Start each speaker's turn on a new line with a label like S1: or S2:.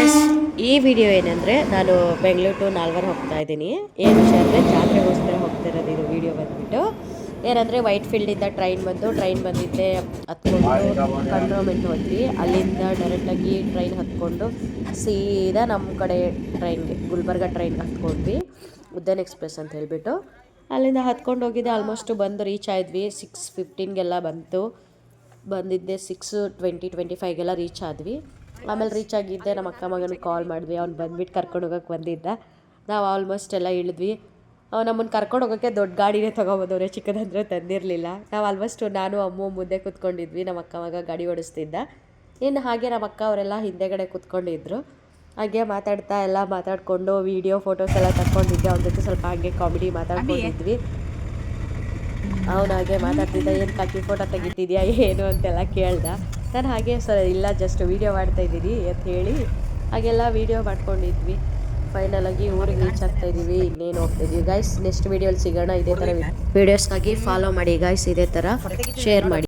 S1: Guys, ಈ video ಏನಂದರೆ ನಾನು ಬೆಂಗಳೂರು ಟು ನಾಲ್ವರ್ ಹೋಗ್ತಾ ಇದ್ದೀನಿ. ಏನು ವಿಷಯ ಅಂದರೆ ಜಾತ್ರೆಗೋಸ್ಕರ ಹೋಗ್ತಾ ಇರೋದು. ಇದು ವಿಡಿಯೋ ಬಂದುಬಿಟ್ಟು ಏನಂದರೆ ವೈಟ್ ಫೀಲ್ಡಿಂದ ಟ್ರೈನ್ ಬಂದಿದ್ದೆ ಹತ್ಕೊಂಡು ಕಂಟ್ರೋನ್ಮೆಂಟ್ ಹೋದ್ವಿ. ಅಲ್ಲಿಂದ ಡೈರೆಕ್ಟಾಗಿ ಟ್ರೈನ್ ಹತ್ಕೊಂಡು ಸೀದಾ ನಮ್ಮ ಕಡೆ ಟ್ರೈನ್ಗೆ ಗುಲ್ಬರ್ಗ ಟ್ರೈನ್ಗೆ ಹತ್ಕೊಂಡ್ವಿ, ಉದ್ಯಾನ್ ಎಕ್ಸ್ಪ್ರೆಸ್ ಅಂತ ಹೇಳಿಬಿಟ್ಟು. ಅಲ್ಲಿಂದ ಹತ್ಕೊಂಡು ಹೋಗಿದ್ದೆ. ಆಲ್ಮೋಸ್ಟ್ ಬಂದು ರೀಚ್ ಆದ್ವಿ. 6:15ಗೆಲ್ಲ ಬಂದಿದ್ದೆ. 6:25ಗೆಲ್ಲ ರೀಚ್ ಆದ್ವಿ. ಆಮೇಲೆ ರೀಚ್ ಆಗಿದ್ದೆ. ನಮ್ಮ ಅಕ್ಕ ಮಗನಿಗೆ ಕಾಲ್ ಮಾಡಿದ್ವಿ. ಅವ್ನು ಬಂದ್ಬಿಟ್ಟು ಕರ್ಕೊಂಡು ಹೋಗೋಕೆ ಬಂದಿದ್ದ. ನಾವು ಆಲ್ಮೋಸ್ಟ್ ಎಲ್ಲ ಇಳಿದ್ವಿ. ನಮ್ಮನ್ನು ಕರ್ಕೊಂಡು ಹೋಗೋಕ್ಕೆ ದೊಡ್ಡ ಗಾಡಿನೇ ತೊಗೊಬೋದವ್ರೆ, ಚಿಕ್ಕದಂದ್ರೆ ತಂದಿರಲಿಲ್ಲ. ನಾವು ಆಲ್ಮೋಸ್ಟ್ ನಾನು ಅಮ್ಮ ಮುಂದೆ ಕೂತ್ಕೊಂಡಿದ್ವಿ, ನಮ್ಮ ಅಕ್ಕ ಮಗ ಗಾಡಿ ಓಡಿಸ್ತಿದ್ದ. ಇನ್ನು ಹಾಗೆ ನಮ್ಮ ಅಕ್ಕ ಅವರೆಲ್ಲ ಹಿಂದೆಗಡೆ ಕೂತ್ಕೊಂಡಿದ್ರು. ಹಾಗೆ ಮಾತಾಡಿಕೊಂಡು ವೀಡಿಯೋ ಫೋಟೋಸ್ ಎಲ್ಲ ತಗೊಂಡಿದ್ದೆ. ಅವ್ನ ಜೊತೆ ಸ್ವಲ್ಪ ಹಾಗೆ ಕಾಮಿಡಿ ಮಾತಾಡ್ಕೊಂಡಿದ್ವಿ. ಅವನು ಹಾಗೆ ಮಾತಾಡ್ತಿದ್ದ, ಏನು ಕಾಕಿ ಫೋಟೋ ತೆಗಿತಿದ್ಯಾ ಏನು ಅಂತೆಲ್ಲ ಕೇಳ್ದ. ನಾನು ಹಾಗೆ ಇಲ್ಲ ಜಸ್ಟ್ ವೀಡಿಯೋ ಮಾಡ್ತಾಯಿದ್ದೀನಿ ಅಂತ ಹೇಳಿ ಹಾಗೆಲ್ಲ ವೀಡಿಯೋ ಮಾಡ್ಕೊಂಡಿದ್ವಿ. ಫೈನಲಾಗಿ ಊರಿಗೆ ರೀಚ್ ಆಗ್ತಾಯಿದ್ದೀವಿ. ಇನ್ನೇನು ಹೋಗ್ತಾಯಿದ್ವಿ ಗೈಸ್. ನೆಕ್ಸ್ಟ್ ವೀಡಿಯೋಲಿ ಸಿಗೋಣ. ಇದೇ ಥರ ವೀಡಿಯೋಸ್ಗಾಗಿ ಫಾಲೋ ಮಾಡಿ ಗೈಸ್. ಇದೇ ಥರ ಶೇರ್ ಮಾಡಿ.